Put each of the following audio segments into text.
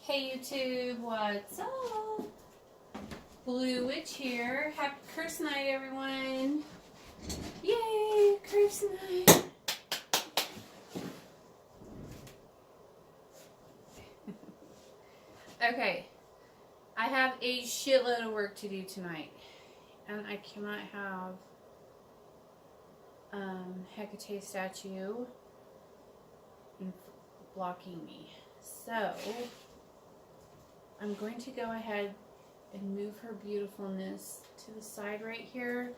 Hey YouTube, what's up? Blue Witch here. Happy Curse Night, everyone. Yay, Curse Night. Okay, I have a shitload of work to do tonight. And I cannot have Hecate statue blocking me. So, I'm going to go ahead and move her beautifulness to the side right here.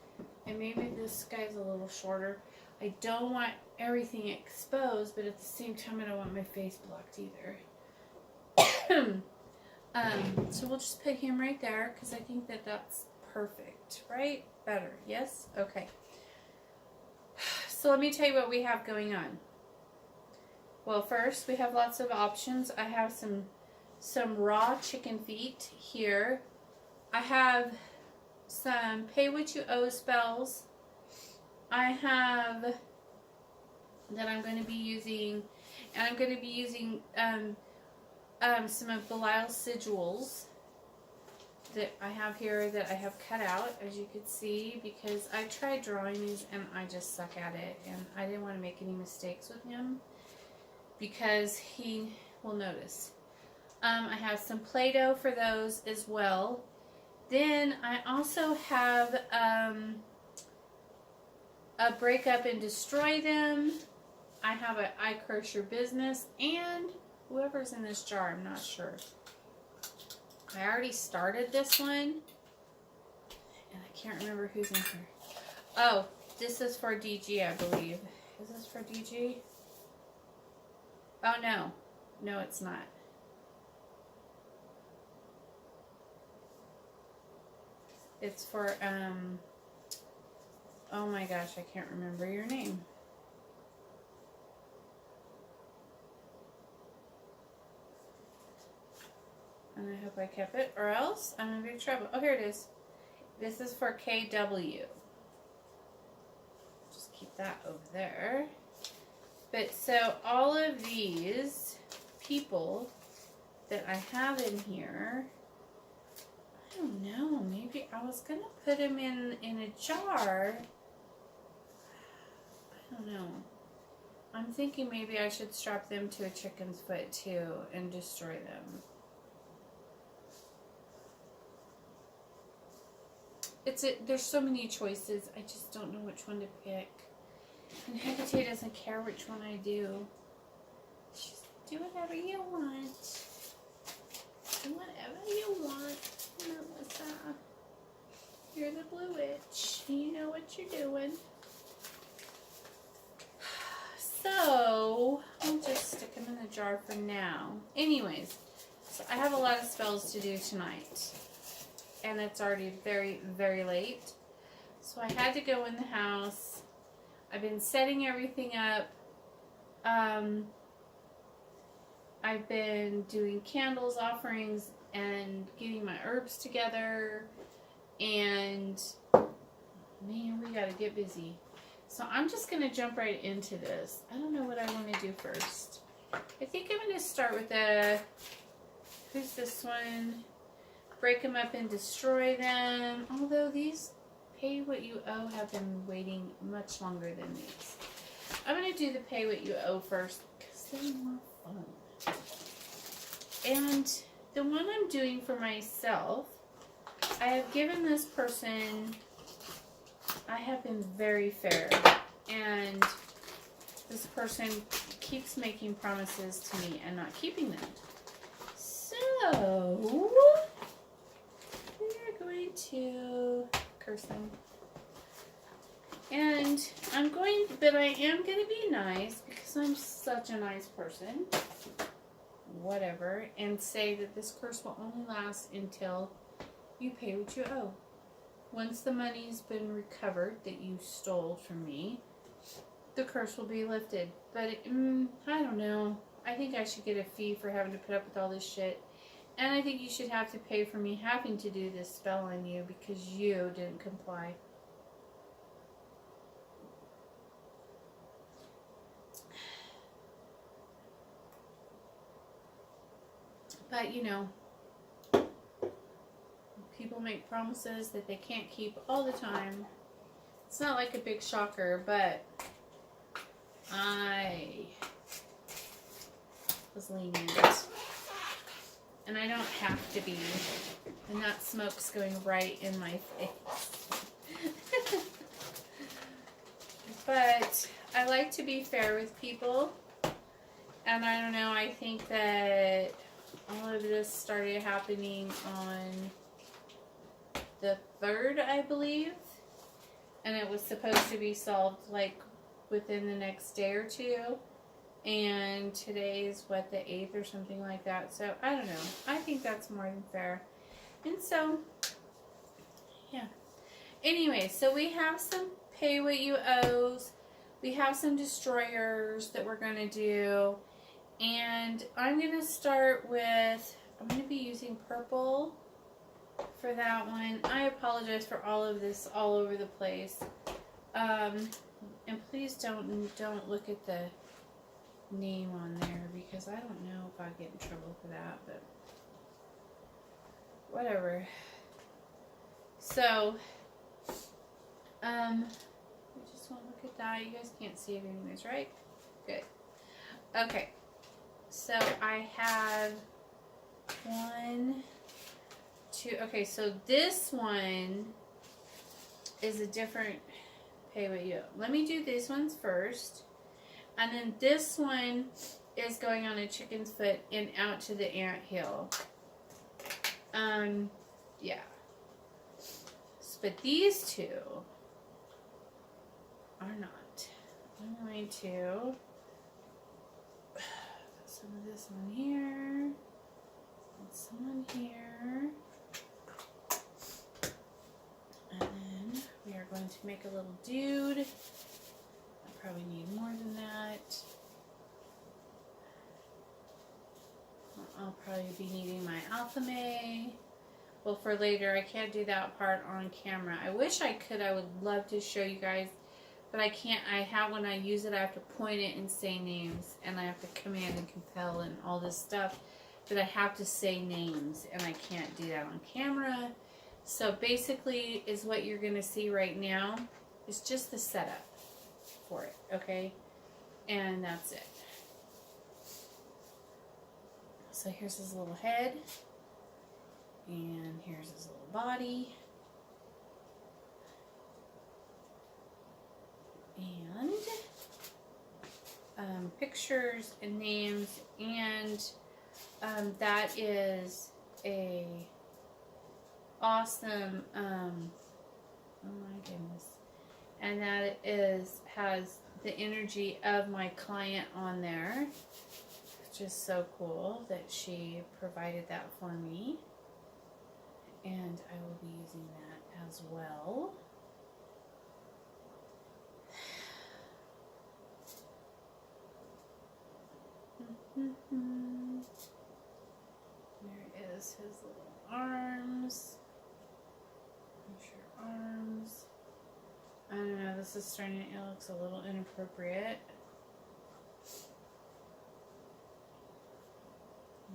And maybe this guy's a little shorter. I don't want everything exposed, but at the same time I don't want my face blocked either. So we'll just put him right there because I think that that's perfect, right? Better, yes? Okay. So let me tell you what we have going on. Well, first we have lots of options. I have some raw chicken feet here. I have some pay what you owe spells. I have that I'm going to be using, and I'm going to be using some of Belial's sigils that I have here that I have cut out, as you could see, because I tried drawing these and I just suck at it, and I didn't want to make any mistakes with him because he will notice. I have some Play-Doh for those as well. Then I also have a Break Up and Destroy Them. I have a I Curse Your Business, and whoever's in this jar, I'm not sure. I already started this one, and I can't remember who's in here. Oh, this is for DG, I believe. Is this for DG? Oh, no. No, it's not. It's for, oh my gosh, I can't remember your name. And I hope I kept it, or else I'm in big trouble. Oh, here it is. This is for KW. Just keep that over there. But so all of these people that I have in here, I don't know, maybe I was going to put them in a jar. I don't know. I'm thinking maybe I should strap them to a chicken's foot too and destroy them. There's so many choices. I just don't know which one to pick. And Hecate doesn't care which one I do. She's do whatever you want. Do whatever you want, Melissa. You're the Blue Witch. You know what you're doing. So, I'll just stick them in the jar for now. Anyways, so I have a lot of spells to do tonight. And it's already very, very late. So I had to go in the house. I've been setting everything up. I've been doing candles, offerings, and getting my herbs together. And, man, we gotta get busy. So I'm just gonna jump right into this. I don't know what I want to do first. I think I'm gonna start with who's this one? Break them up and destroy them. Although these pay what you owe have been waiting much longer than these. I'm going to do the pay what you owe first because they're more fun. And the one I'm doing for myself, I have given this person, I have been very fair. And this person keeps making promises to me and not keeping them. So going to curse them. And I am going to be nice because I'm such a nice person. Whatever. And say that this curse will only last until you pay what you owe. Once the money's been recovered that you stole from me, the curse will be lifted. But, I don't know. I think I should get a fee for having to put up with all this shit. And I think you should have to pay for me having to do this spell on you because you didn't comply. But, you know, people make promises that they can't keep all the time. It's not like a big shocker, but I was lenient. And I don't have to be. And that smoke's going right in my face. But I like to be fair with people. And I don't know, I think that all of this started happening on the 3rd, I believe. And it was supposed to be solved like within the next day or two. And today's what, the 8th or something like that. So I don't know. I think that's more than fair. And so, yeah. Anyway, so we have some pay what you owes. We have some destroyers that we're going to do. And I'm going to start with, I'm going to be using purple for that one. I apologize for all of this all over the place. And please don't look at the name on there, because I don't know if I get in trouble for that, but whatever. So, we just won't look at that. You guys can't see it anyways, right? Good. Okay. So I have 1, 2. Okay, so this one is a different pay what you owe. Let me do these ones first. And then this one is going on a chicken's foot and out to the anthill. Yeah. But these two are not. I'm going to put some of this on here. And some on here. And then we are going to make a little dude. Probably need more than that. I'll probably be needing my Alchemy. Well, for later, I can't do that part on camera. I wish I could. I would love to show you guys, but I can't. I have, when I use it, I have to point it and say names, and I have to command and compel and all this stuff, but I have to say names, and I can't do that on camera. So basically, is what you're going to see right now is just the setup for it, okay? And that's it. So here's his little head, and here's his little body, and pictures and names, and that is a awesome, oh my goodness. And that has the energy of my client on there, which is so cool that she provided that for me. And I will be using that as well. There is his little arms. There's your arms. I don't know, this is starting, it looks a little inappropriate.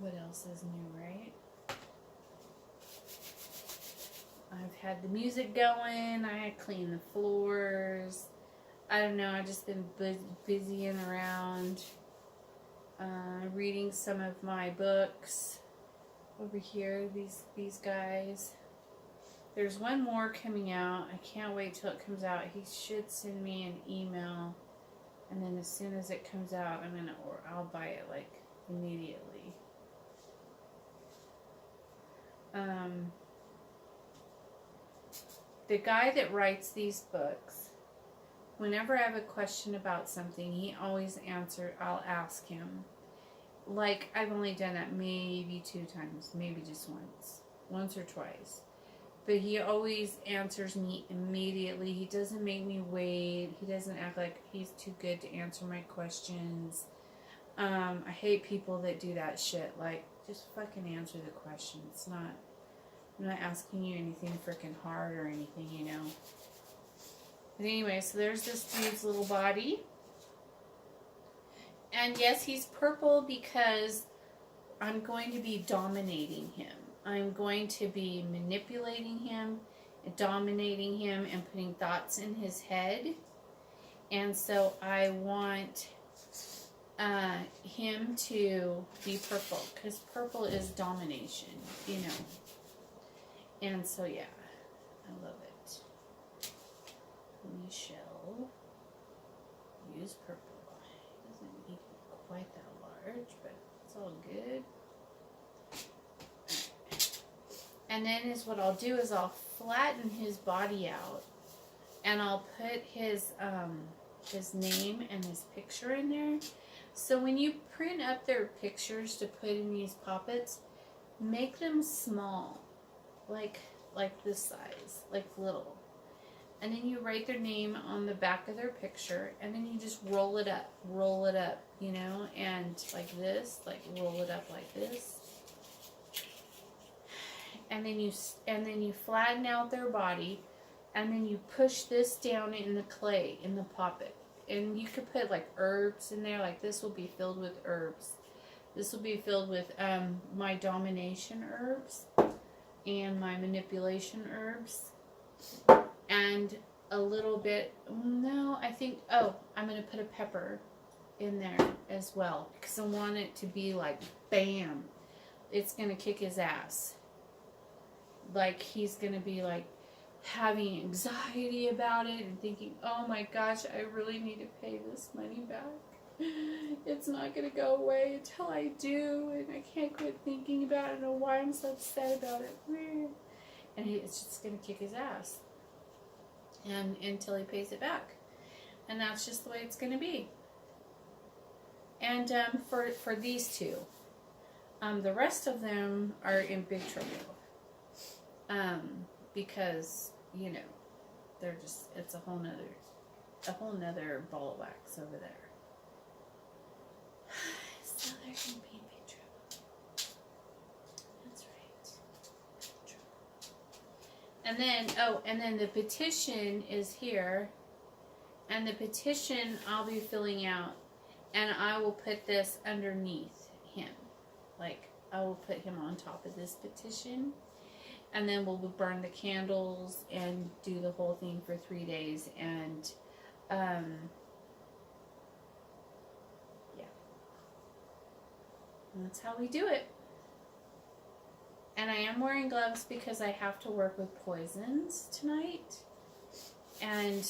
What else is new, right? I've had the music going, I had cleaned the floors. I don't know, I've just been busying around, reading some of my books over here, these guys. There's one more coming out. I can't wait till it comes out. He should send me an email, and then as soon as it comes out, I'll buy it like immediately. The guy that writes these books, whenever I have a question about something, he always answers. I'll ask him. Like, I've only done that maybe 2 times, maybe just once or twice. But he always answers me immediately. He doesn't make me wait. He doesn't act like he's too good to answer my questions. I hate people that do that shit. Like, just fucking answer the question. I'm not asking you anything freaking hard or anything, you know. But anyway, so there's this dude's little body. And yes, he's purple because I'm going to be dominating him. I'm going to be manipulating him, dominating him, and putting thoughts in his head. And so I want him to be purple, because purple is domination, you know. And so, yeah, I love it. We shall use purple. It doesn't need quite that large, but it's all good. And then is what I'll do is I'll flatten his body out, and I'll put his name and his picture in there. So when you print up their pictures to put in these poppets, make them small, like this size, like little. And then you write their name on the back of their picture, and then you just roll it up, you know, and like this, like roll it up like this. And then you flatten out their body, and then you push this down in the clay, in the poppet. And you could put like herbs in there, like this will be filled with herbs. This will be filled with my domination herbs and my manipulation herbs. And a little bit, no, I think, I'm going to put a pepper in there as well, because I want it to be like, bam, it's going to kick his ass. Like, he's going to be like having anxiety about it and thinking, oh my gosh, I really need to pay this money back. It's not going to go away until I do, and I can't quit thinking about it. I don't know why I'm so upset about it. And it's just going to kick his ass. And until he pays it back. And that's just the way it's going to be. And for these two, the rest of them are in big trouble. Because, you know, they're just, it's a whole nother ball of wax over there. So they're going to be in big trouble. That's right. And then the petition is here. And the petition I'll be filling out. And I will put this underneath him. Like, I will put him on top of this petition. And then we'll burn the candles and do the whole thing for 3 days. And, yeah. And that's how we do it. And I am wearing gloves because I have to work with poisons tonight. And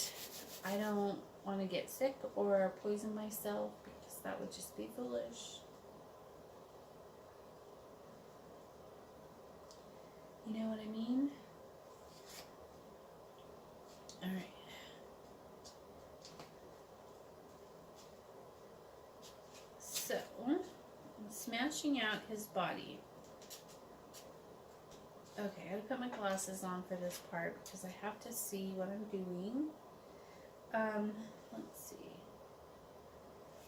I don't want to get sick or poison myself, because that would just be foolish. You know what I mean? Alright. So, I'm smashing out his body. Okay, I gotta put my glasses on for this part because I have to see what I'm doing. Let's see.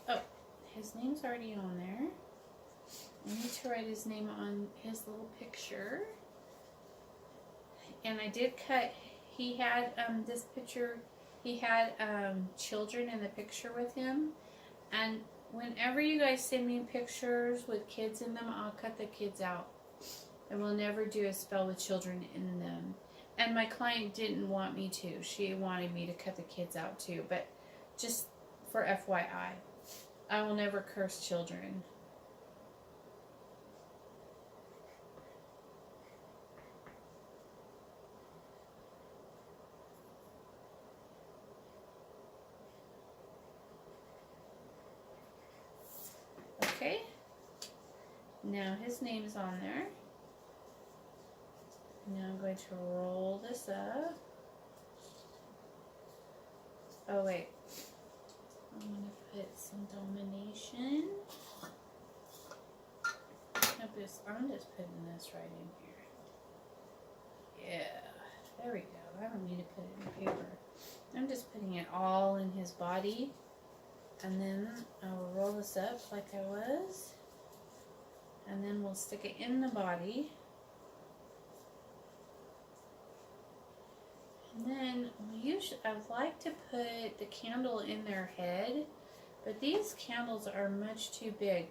Oh, his name's already on there. I need to write his name on his little picture. And I did cut, he had this picture, he had children in the picture with him. And whenever you guys send me pictures with kids in them, I'll cut the kids out. And we'll never do a spell with children in them. And my client didn't want me to. She wanted me to cut the kids out too. But just for FYI, I will never curse children. Okay. Now his name is on there. Now I'm going to roll this up. Oh wait. I'm going to put some domination. I'm just putting this right in here. Yeah. There we go. I don't need to put it in paper. I'm just putting it all in his body. And then I will roll this up like I was. And then we'll stick it in the body. And then I like to put the candle in their head, but these candles are much too big.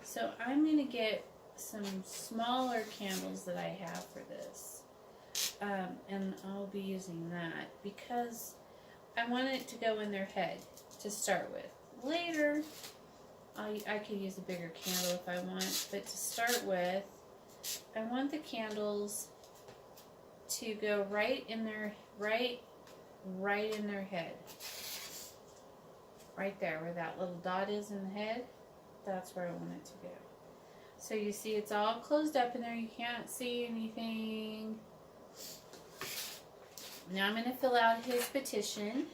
So I'm going to get some smaller candles that I have for this. And I'll be using that because I want it to go in their head to start with. Later, I could use a bigger candle if I want, but to start with, I want the candles to go right in their head. Right there where that little dot is in the head, that's where I want it to go. So you see it's all closed up in there, you can't see anything. Now I'm going to fill out his petition.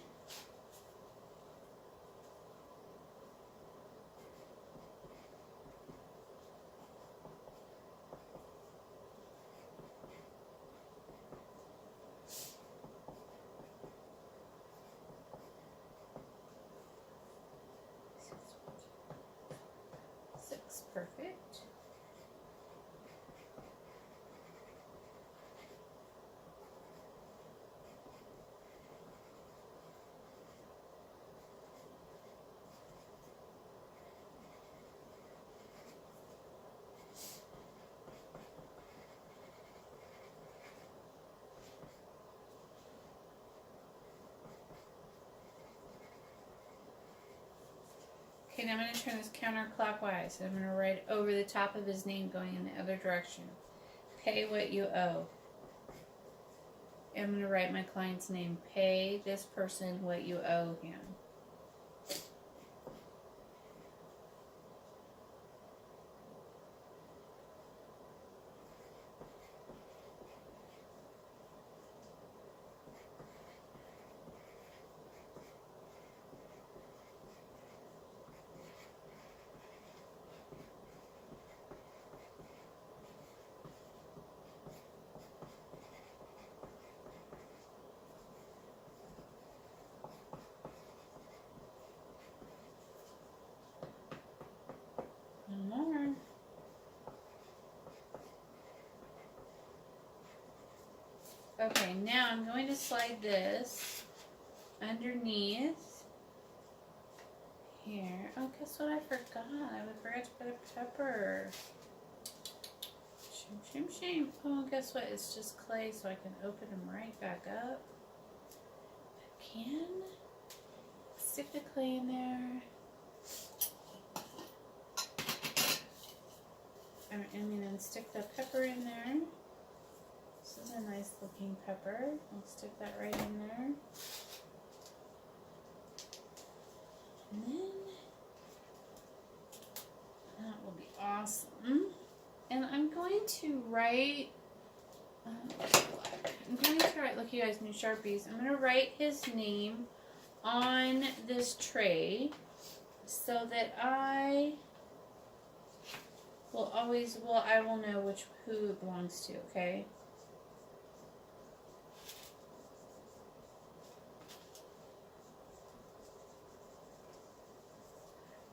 Perfect. Okay, now I'm going to turn this counterclockwise. I'm going to write over the top of his name going in the other direction. Pay what you owe. I'm going to write my client's name. Pay this person what you owe him. One more. Okay, now I'm going to slide this underneath here. Oh, guess what I forgot? I forgot to put a pepper. Shame, shame, shame. Oh, guess what? It's just clay, so I can open them right back up. I can stick the clay in there. I'm going to stick the pepper in there. This is a nice looking pepper. I'll stick that right in there. And then that will be awesome. And I'm going to write, look you guys, new Sharpies. I'm going to write his name on this tray so that I will I will know who it belongs to, okay?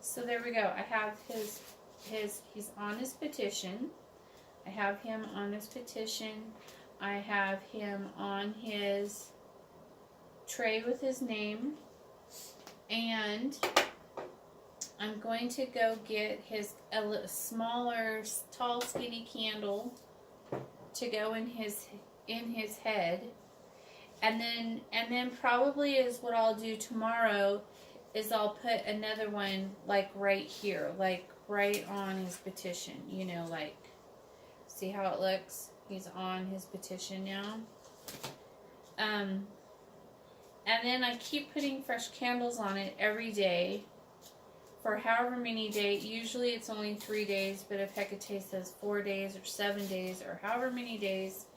So there we go. I have he's on his petition. I have him on his petition. I have him on his tray with his name. And I'm going to go get a smaller, tall, skinny candle to go in his head. And then probably is what I'll do tomorrow is I'll put another one like right here, like right on his petition, you know, like, see how it looks? He's on his petition now. And then I keep putting fresh candles on it every day for however many days. Usually it's only 3 days, but if Hecate says 4 days or 7 days or however many days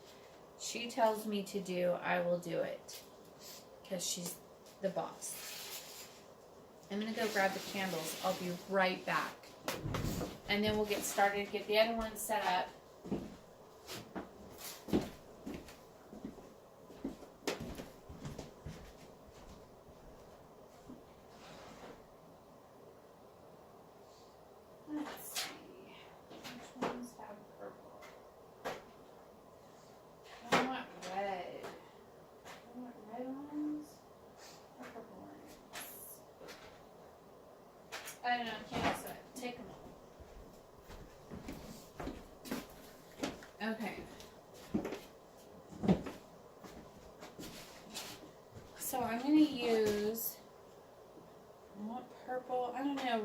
she tells me to do, I will do it because she's the boss. I'm going to go grab the candles. I'll be right back. And then we'll get started, get the other one set up. Let's see. Which ones have purple? I want red. I want red ones or purple ones. I don't know. Can't decide. Take them all.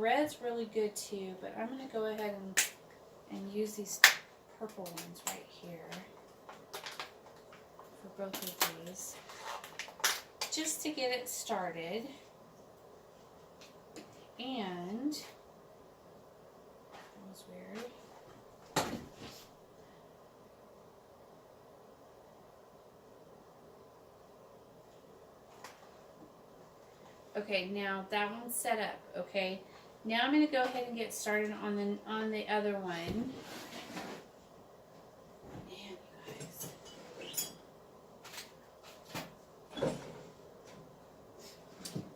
red's really good too, but I'm going to go ahead and use these purple ones right here for both of these, just to get it started. And that was weird. Okay, now that one's set up. Okay, now I'm going to go ahead and get started on the other one. Man, you guys,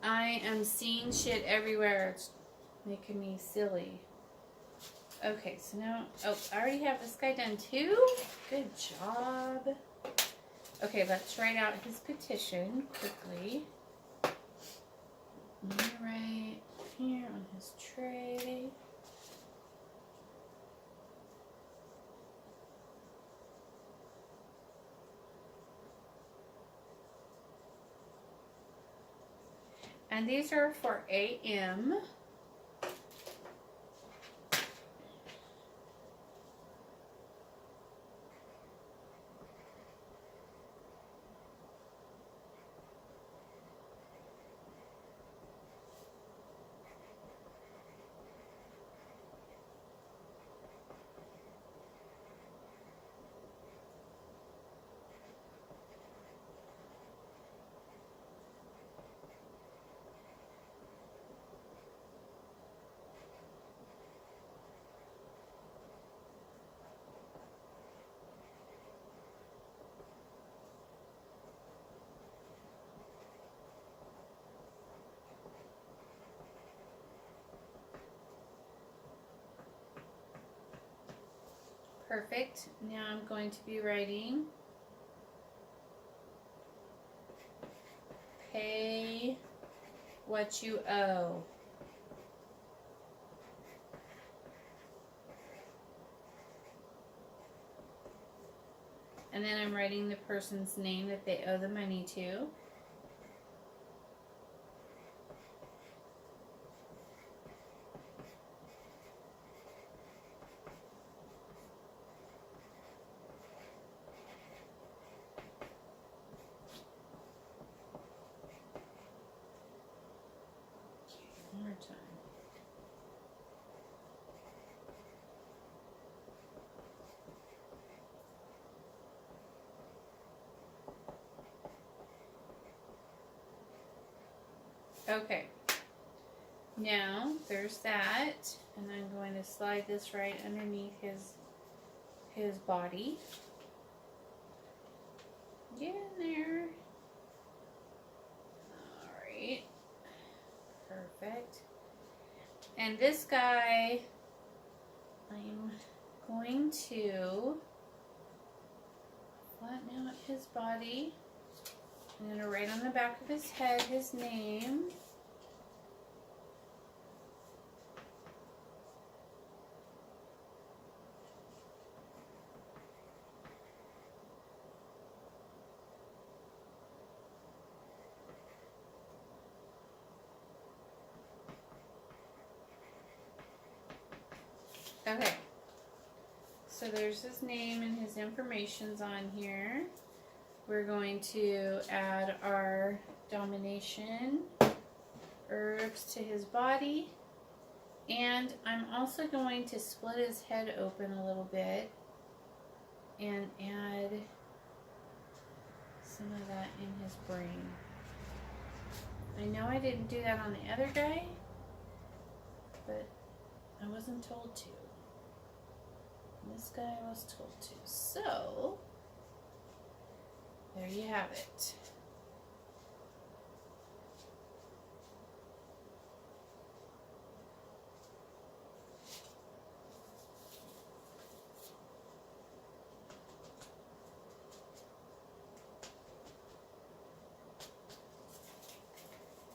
I am seeing shit everywhere. It's making me silly. Okay, so now, oh, I already have this guy done too. Good job. Okay, let's write out his petition quickly. Right here on his tray. And these are for AM. Perfect. Now I'm going to be writing pay what you owe. And then I'm writing the person's name that they owe the money to. One more time. Okay, now there's that, and I'm going to slide this right underneath his body. Get in there. Alright, perfect. And this guy, I'm going to flatten out his body. I'm going to write on the back of his head his name. Okay, so there's his name and his information's on here. We're going to add our domination herbs to his body. And I'm also going to split his head open a little bit and add some of that in his brain. I know I didn't do that on the other guy, but I wasn't told to. This guy was told to. So, there you have it.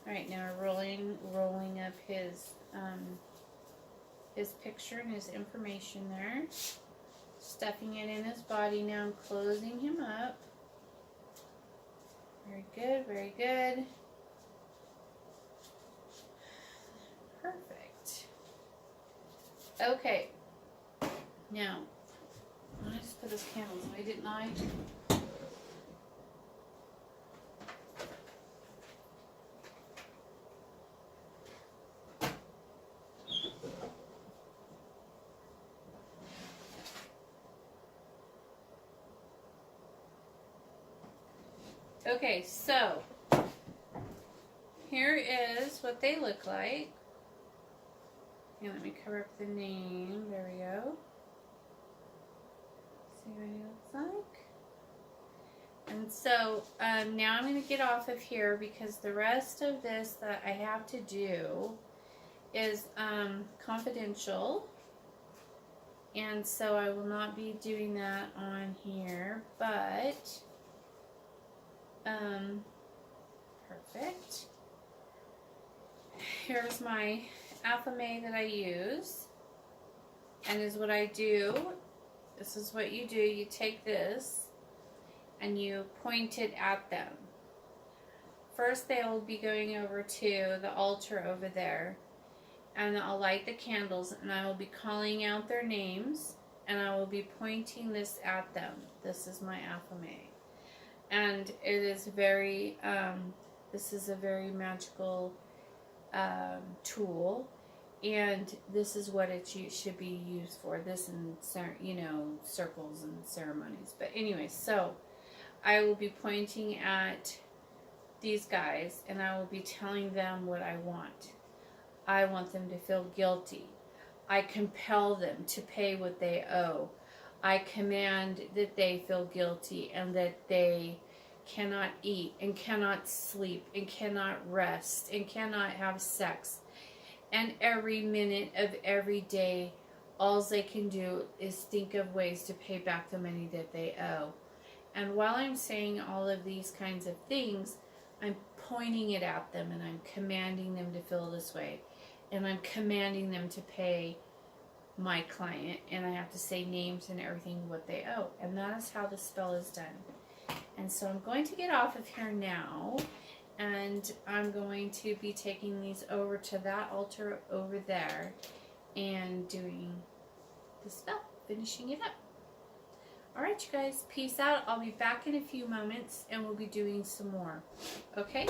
All right, now we're rolling up his picture and his information there. Stuffing it in his body. Now I'm closing him up. Very good, very good. Perfect. Okay. Now, I just put those candles away, didn't I? Okay, so here is what they look like. Here, let me cover up the name. There we go. See what he looks like. And so now I'm going to get off of here because the rest of this that I have to do is confidential. And so I will not be doing that on here, but perfect. Here's my Alpha-May that I use, and is what I do. This is what you do. You take this and you point it at them. First, they will be going over to the altar over there, and I'll light the candles, and I will be calling out their names, and I will be pointing this at them. This is my Alpha-May, and it is very this is a very magical tool, and this is what it should be used for. This and circles and ceremonies. But anyway, so I will be pointing at these guys, and I will be telling them what I want. I want them to feel guilty. I compel them to pay what they owe. I command that they feel guilty and that they cannot eat and cannot sleep and cannot rest and cannot have sex. And every minute of every day, all they can do is think of ways to pay back the money that they owe. And while I'm saying all of these kinds of things, I'm pointing it at them, and I'm commanding them to feel this way. And I'm commanding them to pay my client, and I have to say names and everything what they owe. And that is how the spell is done. And so I'm going to get off of here now, and I'm going to be taking these over to that altar over there and doing the spell, finishing it up. Alright, you guys, peace out. I'll be back in a few moments, and we'll be doing some more. Okay?